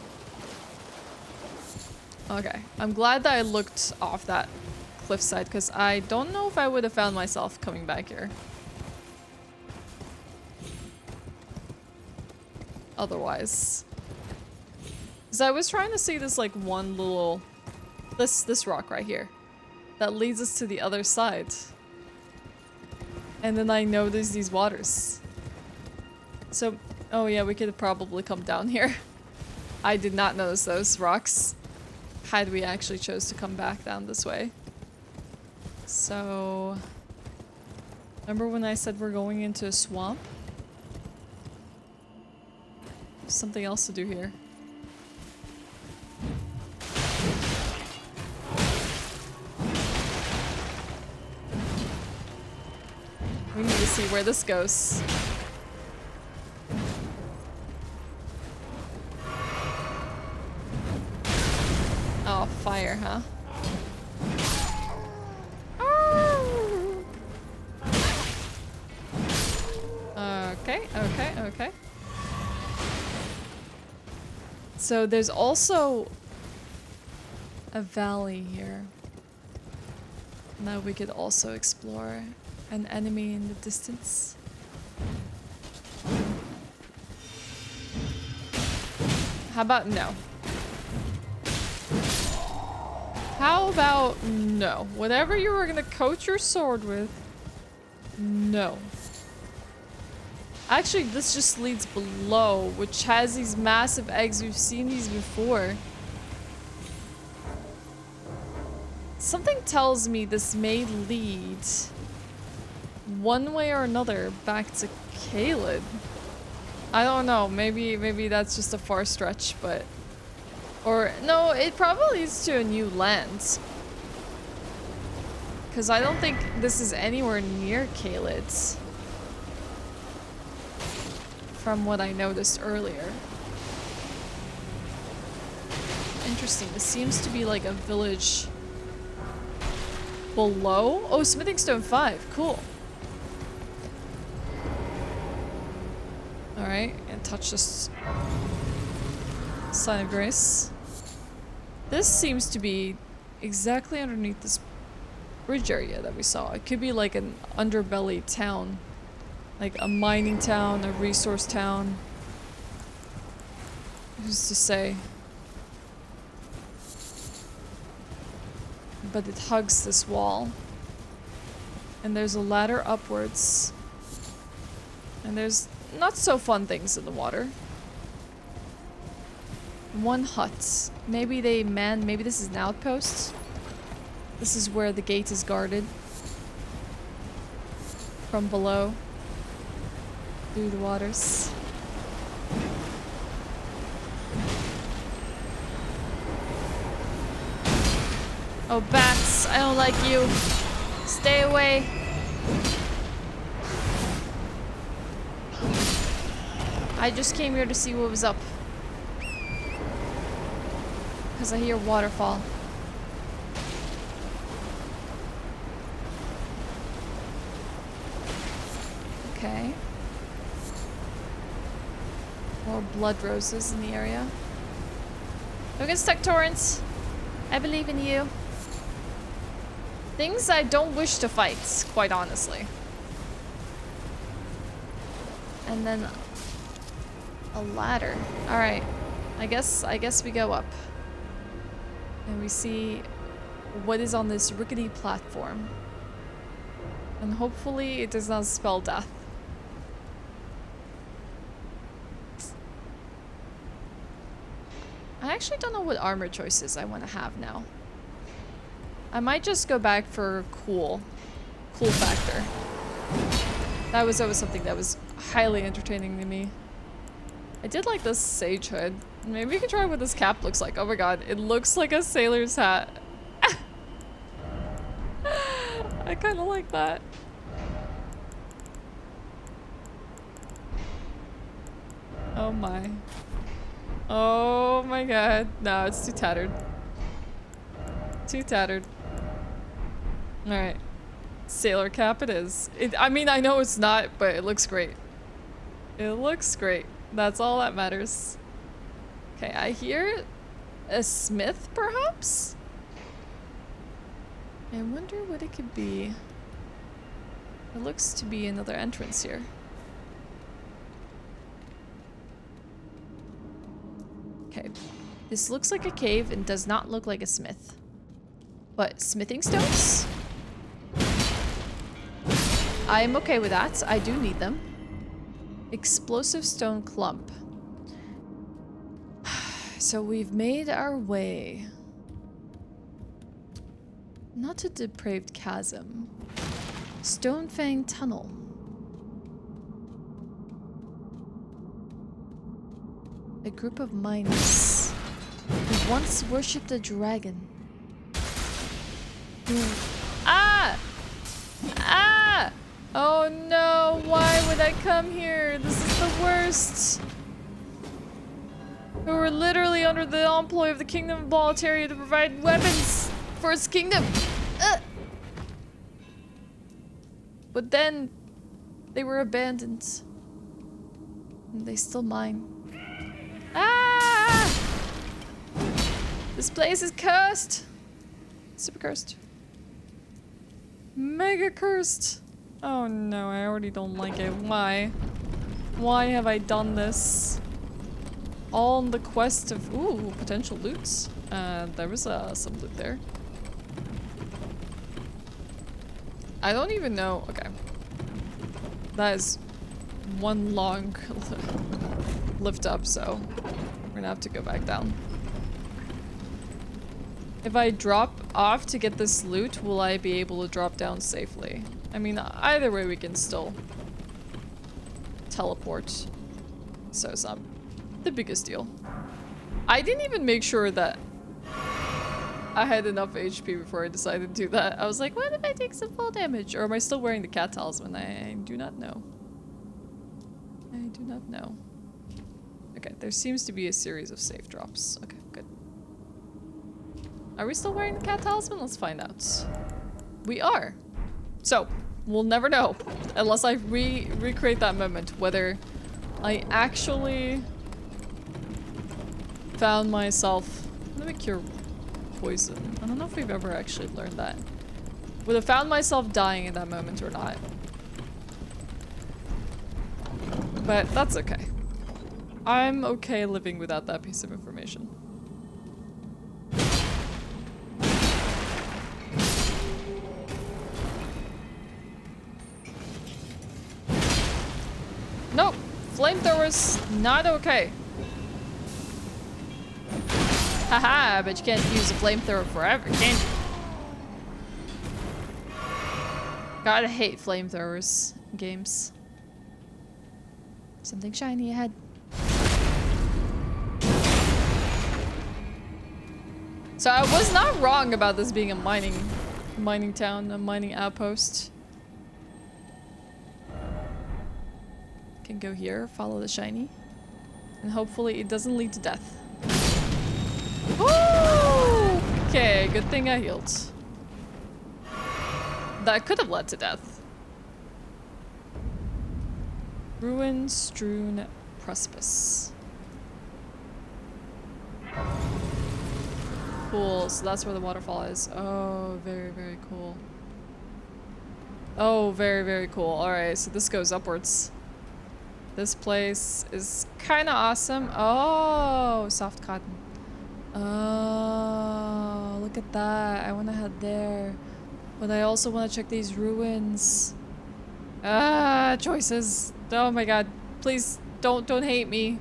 Okay, I'm glad that I looked off that cliffside because I don't know if I would have found myself coming back here. Otherwise. Because I was trying to see this like one little... This rock right here. That leads us to the other side. And then I noticed these waters. So Oh yeah, we could have probably come down here. I did not notice those rocks. Had we actually chose to come back down this way. So... Remember when I said we're going into a swamp? There's something else to do here. We need to see where this goes. Oh, fire, huh? Okay. So there's also a valley here that we could also explore. An enemy in the distance. How about no? How about no? Whatever you were gonna coat your sword with, no. Actually, this just leads below, which has these massive eggs. We've seen these before. Something tells me this may lead one way or another back to Caelid. I don't know, maybe that's just a far stretch, but... Or, no, it probably leads to a new land. Because I don't think this is anywhere near Caelid. From what I noticed earlier. Interesting, this seems to be like a village below? Oh, Smithing Stone 5, cool. Alright, and touch this sign of grace. This seems to be exactly underneath this bridge area that we saw. It could be like an underbelly town. Like a mining town, a resource town. Who's to say? But it hugs this wall. And there's a ladder upwards. And there's not so fun things in the water. One hut. Maybe they man, maybe this is an outpost. This is where the gate is guarded. From below. Through the waters. Oh, bats, I don't like you. Stay away. I just came here to see what was up. Because I hear waterfall. Okay. More blood roses in the area. Look at stuck torrents. I believe in you. Things I don't wish to fight, quite honestly. And then a ladder. All right. I guess we go up. And we see what is on this rickety platform. And hopefully it does not spell death. I actually don't know what armor choices I want to have now. I might just go back for cool factor. That was always something that was highly entertaining to me. I did like this sage hood. Maybe we can try what this cap looks like. Oh my god, it looks like a sailor's hat. I kind of like that. Oh my. Oh my god. No, it's too tattered. Too tattered. Alright. Sailor cap it is. I mean, I know it's not, but it looks great. It looks great. That's all that matters. Okay, I hear a smith, perhaps? I wonder what it could be. It looks to be another entrance here. Okay. This looks like a cave and does not look like a smith. But smithing stones? I am okay with that. I do need them. Explosive stone clump. So we've made our way. Not to depraved chasm. Stonefang tunnel. A group of miners who once worshipped a dragon. Ah! Ah! Oh no, why would I come here? This is the worst. We were literally under the employ of the Kingdom of Boletaria to provide weapons for its kingdom. But then they were abandoned. And they still mine. Ah! This place is cursed. Super cursed. Mega cursed. Oh no, I already don't like it. Why? Why have I done this? All in the quest of, ooh, potential loot. There was some loot there. I don't even know. Okay. That is one long lift up, so we're gonna have to go back down. If I drop off to get this loot, will I be able to drop down safely? I mean, either way we can still teleport. So it's not the biggest deal. I didn't even make sure that I had enough HP before I decided to do that. I was like, what if I take some fall damage? Or am I still wearing the cat talisman? I do not know. I do not know. Okay, there seems to be a series of safe drops. Okay, good. Are we still wearing the cat talisman? Let's find out. We are. So, we'll never know. Unless I recreate that moment. Whether I actually found myself... Let me cure poison. I don't know if we've ever actually learned that. Would have found myself dying in that moment or not. But that's okay. I'm okay living without that piece of information. Nope. Flamethrowers, not okay. Haha, but you can't use a flamethrower forever, can you? Gotta hate flamethrowers in games. Something shiny ahead. So I was not wrong about this being a mining town, a mining outpost. Can go here, follow the shiny, and hopefully it doesn't lead to death. Woo! Okay, good thing I healed. That could have led to death. Ruin-strewn precipice. Cool, so that's where the waterfall is. Oh, very, very cool. Oh, very, very cool. Alright, so this goes upwards. This place is kind of awesome. Oh, soft cotton. Oh, look at that. I want to head there. But I also want to check these ruins. Choices. Oh my god. Please don't hate me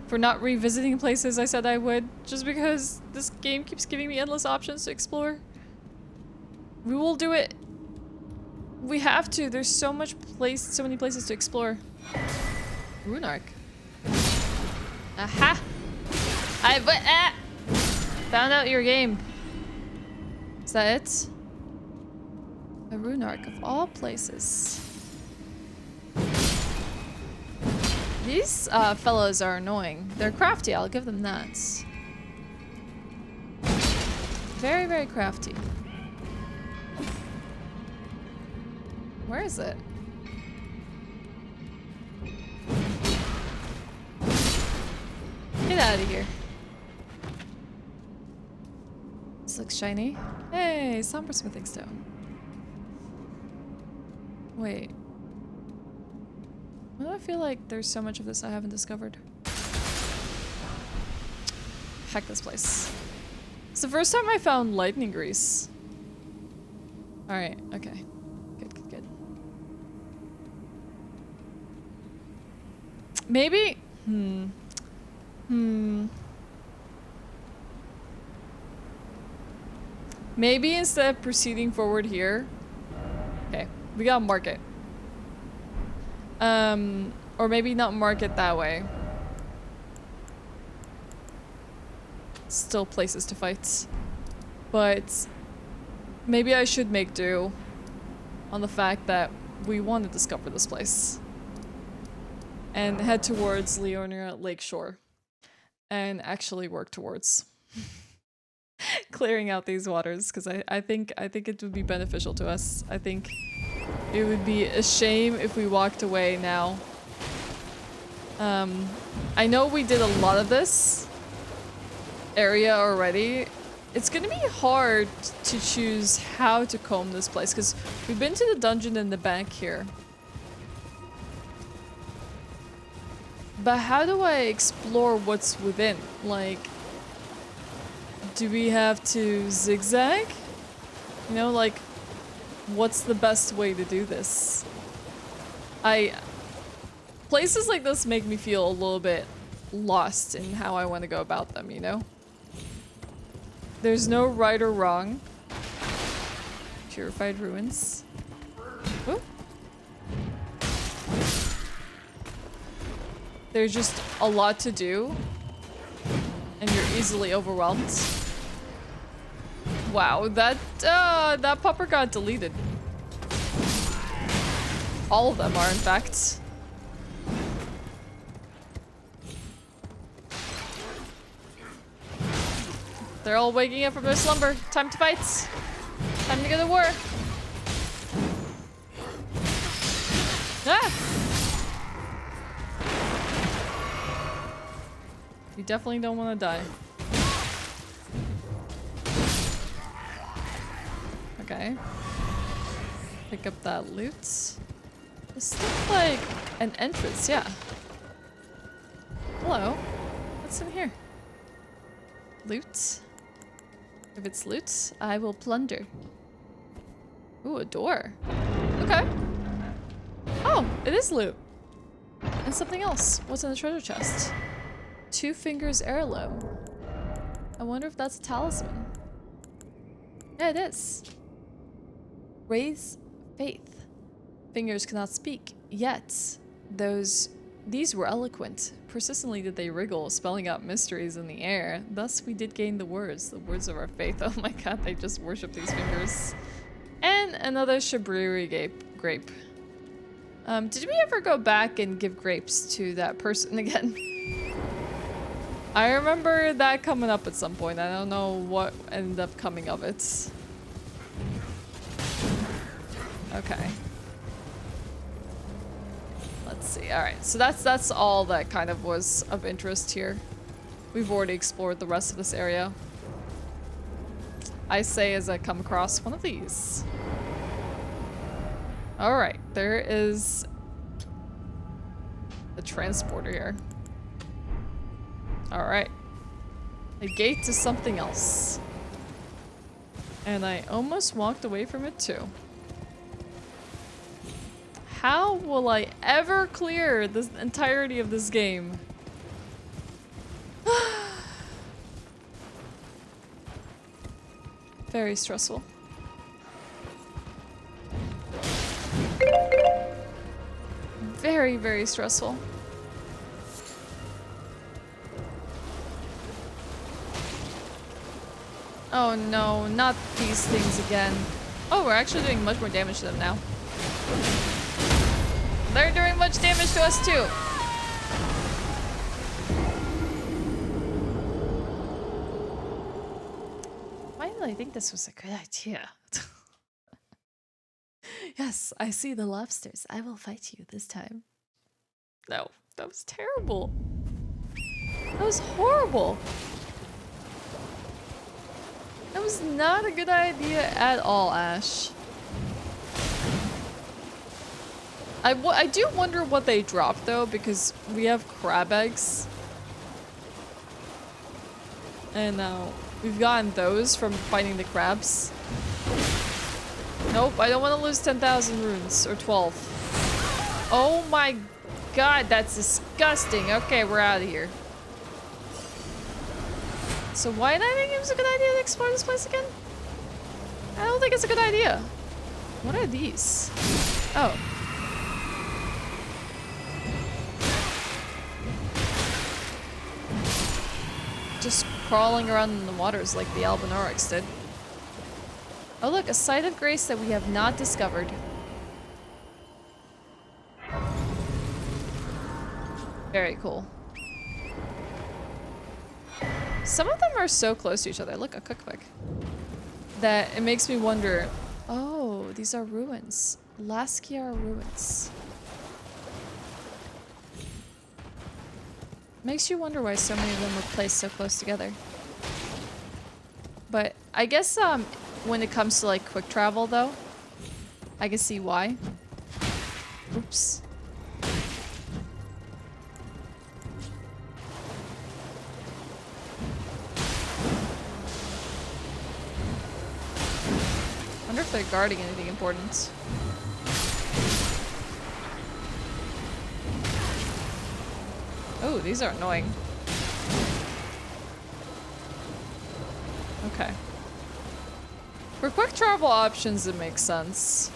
for not revisiting places I said I would. Just because this game keeps giving me endless options to explore. We will do it. We have to. There's so many places to explore. Rune Arc. Aha! Found out your game. Is that it? A Rune Arc of all places. These fellows are annoying. They're crafty, I'll give them that. Very, very crafty. Where is it? Get out of here. This looks shiny. Hey, somber smithing stone. Wait. Why do I feel like there's so much of this I haven't discovered? Heck this place. It's the first time I found lightning grease. Alright, okay. Good, good, good. Maybe? Maybe instead of proceeding forward here. Okay, we gotta mark it. Or maybe not mark it that way. Still places to fight. But maybe I should make do on the fact that we want to discover this place. And head towards Leonia Lakeshore. And actually work towards clearing out these waters, because I think it would be beneficial to us. I think it would be a shame if we walked away now. I know we did a lot of this area already. It's gonna be hard to choose how to comb this place, because we've been to the dungeon in the back here. But how do I explore what's within? Like, do we have to zigzag? You know, like, what's the best way to do this? Places like this make me feel a little bit lost in how I want to go about them, you know? There's no right or wrong. Purified Ruins. Ooh. There's just a lot to do, and you're easily overwhelmed. Wow, that pupper got deleted. All of them are, in fact. They're all waking up from their slumber. Time to fight. Time to go to war. Ah! We definitely don't want to die. Okay. Pick up that loot. This looks like an entrance, yeah. Hello. What's in here? Loot. If it's loot, I will plunder. Ooh, a door. Okay. Oh, it is loot. And something else. What's in the treasure chest? 2 fingers heirloom. I wonder if that's a talisman. Yeah, it is. Raise faith. Fingers cannot speak, yet these were eloquent. Persistently did they wriggle, spelling out mysteries in the air. Thus we did gain the words of our faith. Oh my god, they just worship these fingers. And another Shabriri grape. Did we ever go back and give grapes to that person again? I remember that coming up at some point. I don't know what ended up coming of it. Okay. Let's see. Alright, so that's all that kind of was of interest here. We've already explored the rest of this area. I say as I come across one of these. Alright, there is a transporter here. Alright. A gate to something else. And I almost walked away from it too. How will I ever clear the entirety of this game? Very stressful. Very, very stressful. Oh no, not these things again. Oh, we're actually doing much more damage to them now. They're doing much damage to us too. Why did I think this was a good idea? Yes, I see the lobsters. I will fight you this time. No, that was terrible. That was horrible. That was not a good idea at all, Ashe. I do wonder what they dropped though, because we have crab eggs. And we've gotten those from fighting the crabs. Nope, I don't want to lose 10,000 runes, or 12. Oh my god, that's disgusting. Okay, we're out of here. So why did I think it was a good idea to explore this place again? I don't think it's a good idea. What are these? Oh. Just crawling around in the waters like the Albanorex did. Oh look, a site of grace that we have not discovered. Very cool. Some of them are so close to each other. Look, a cookbook. That it makes me wonder, oh, these are ruins. Laskia ruins. Makes you wonder why so many of them were placed so close together. But I guess when it comes to like quick travel though, I can see why. Oops. I wonder if they're guarding anything important. Oh, these are annoying. Okay. For quick travel options, it makes sense.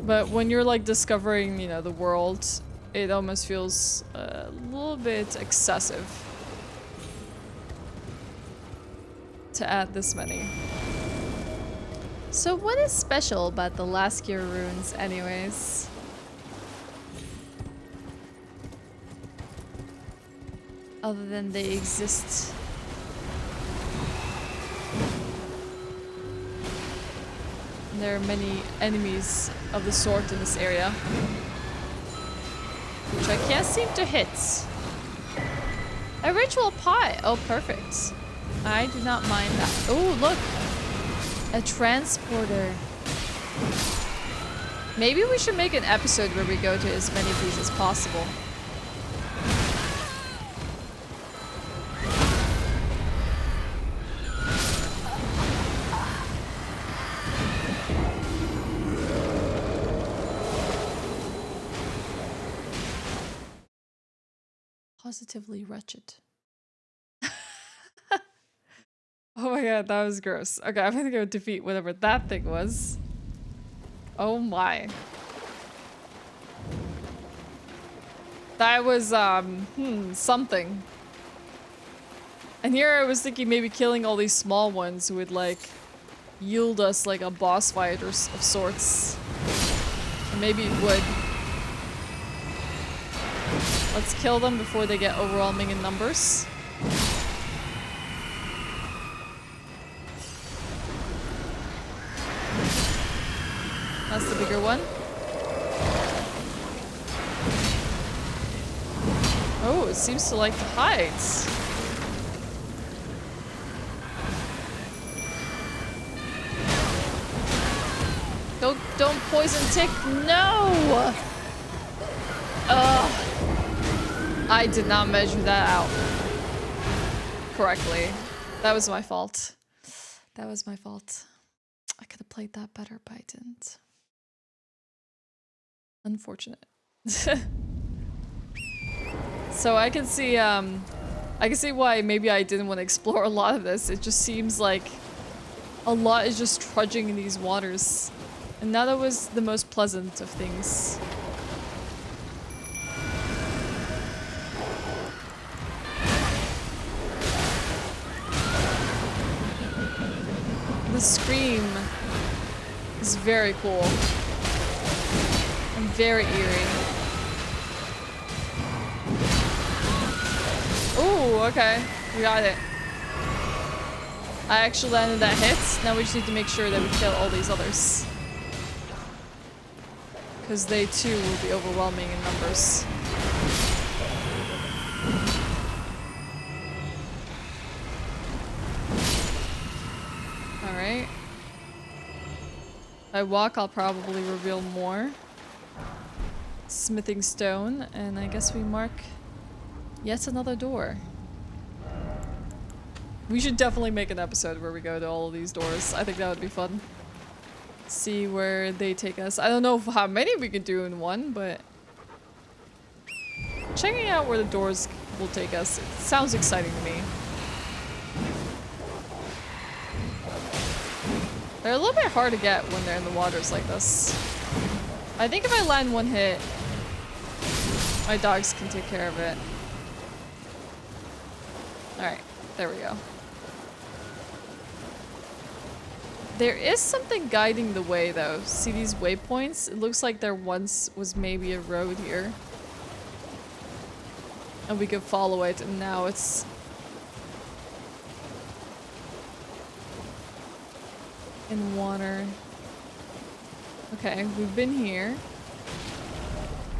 But when you're like discovering, you know, the world, it almost feels a little bit excessive to add this many. So what is special about the Laskia ruins anyways? Other than they exist. And there are many enemies of the sort in this area, which I can't seem to hit. A ritual pie. Oh, perfect. I do not mind that. Oh, look. A transporter. Maybe we should make an episode where we go to as many of these as possible. Positively wretched. Oh my god, that was gross. Okay, I'm gonna go defeat whatever that thing was. Oh my. That was, something. And here I was thinking maybe killing all these small ones would, like, yield us, like, a boss fight of sorts. Or maybe it would. Let's kill them before they get overwhelming in numbers. That's the bigger one. Oh, it seems to like to hide. Don't poison tick. No! Ugh. I did not measure that out correctly. That was my fault. That was my fault. I could have played that better, but I didn't. Unfortunate. So I can see why maybe I didn't want to explore a lot of this. It just seems like a lot is just trudging in these waters. And now that was the most pleasant of things. The scream is very cool. And very eerie. Ooh, okay. We got it. I actually landed that hit. Now we just need to make sure that we kill all these others. Because they too will be overwhelming in numbers. Alright. If I walk, I'll probably reveal more. Smithing stone, and I guess we mark yet another door. We should definitely make an episode where we go to all of these doors. I think that would be fun. See where they take us. I don't know how many we could do in one, but checking out where the doors will take us. It sounds exciting to me. They're a little bit hard to get when they're in the waters like this. I think if I land one hit, my dogs can take care of it. Alright, there we go. There is something guiding the way though. See these waypoints? It looks like there once was maybe a road here. And we could follow it, and now it's... in water. Okay, we've been here.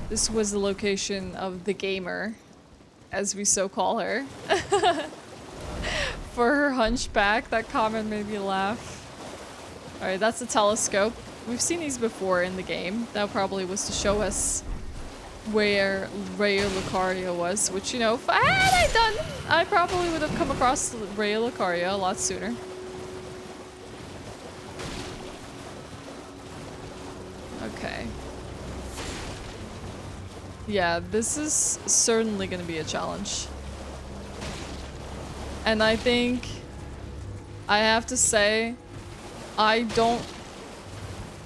This was the location of the gamer, as we so call her. For her hunchback, that comment made me laugh. Alright, that's a telescope. We've seen these before in the game. That probably was to show us where Raya Lucaria was, which, you know, if I had done, I probably would have come across Raya Lucaria a lot sooner. Okay. Yeah, this is certainly going to be a challenge. And I think I have to say, I don't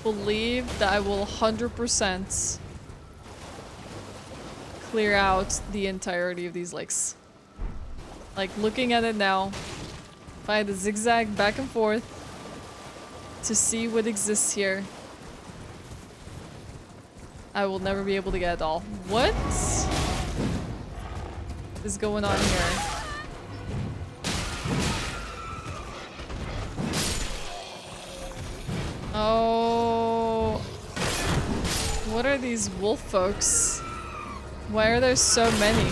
believe that I will 100% clear out the entirety of these lakes. Like, looking at it now, if I had to zigzag back and forth to see what exists here, I will never be able to get it all. What is going on here? Oh, what are these wolf folks? Why are there so many?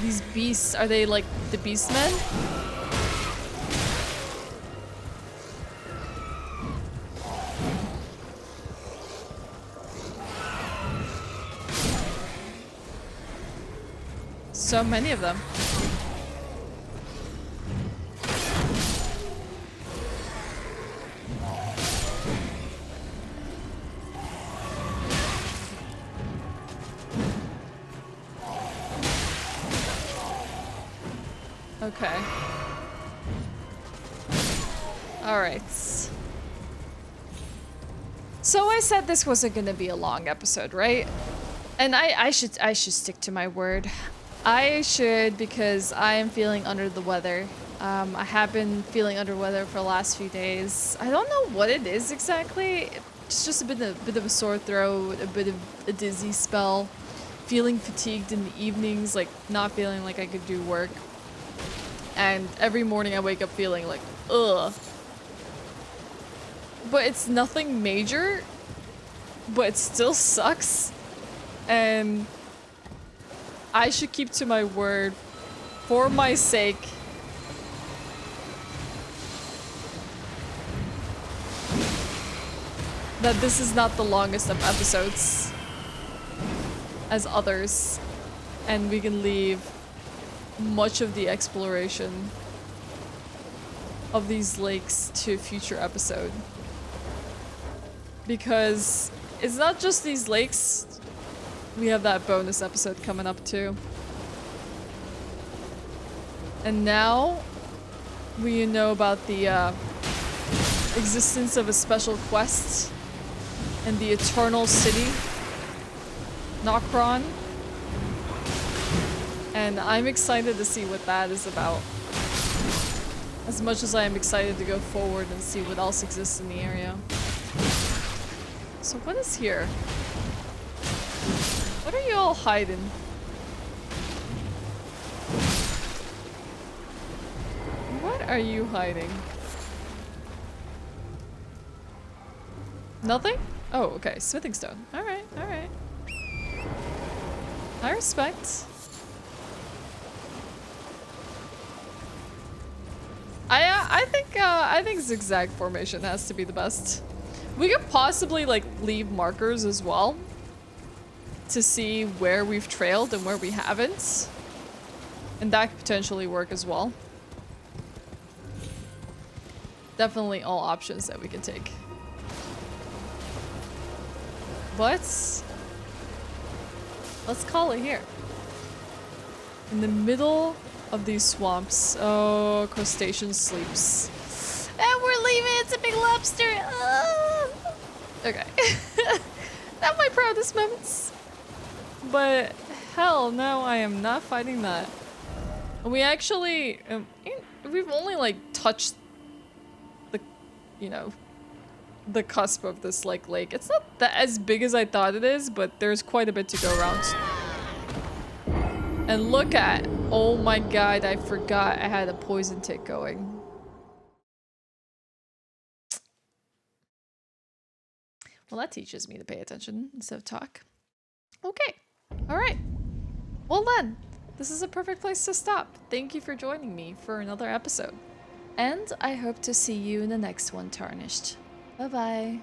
These beasts, are they like the beastmen? So many of them. Okay. All right. So I said this wasn't gonna be a long episode, right? And I should stick to my word. I should, because I am feeling under the weather. I have been feeling under weather for the last few days. I don't know what it is exactly. It's just a bit of a sore throat, a bit of a dizzy spell, feeling fatigued in the evenings, like not feeling like I could do work. And every morning I wake up feeling like, ugh. But it's nothing major, but it still sucks. And I should keep to my word for my sake. That this is not the longest of episodes as others. And we can leave much of the exploration of these lakes to a future episode. Because it's not just these lakes. We have that bonus episode coming up too. And now we know about the existence of a special quest in the Eternal City, Nokron. And I'm excited to see what that is about. As much as I am excited to go forward and see what else exists in the area. So what is here? What are you all hiding? What are you hiding? Nothing? Oh, okay. Smithing stone. Alright, alright. I respect. I think zigzag formation has to be the best. We could possibly like leave markers as well to see where we've trailed and where we haven't, and that could potentially work as well. Definitely all options that we can take. But let's call it here. In the middle of these swamps. Oh, crustacean sleeps. And we're leaving. It's a big lobster. Okay. Not my proudest moments. But hell no, I am not fighting that. We actually, we've only like touched the, you know, the cusp of this like lake. It's not that as big as I thought it is, but there's quite a bit to go around. And look at, oh my god, I forgot I had a poison tick going. Well, that teaches me to pay attention instead of talk. Okay. All right. Well then, this is a perfect place to stop. Thank you for joining me for another episode. And I hope to see you in the next one, Tarnished. Bye-bye.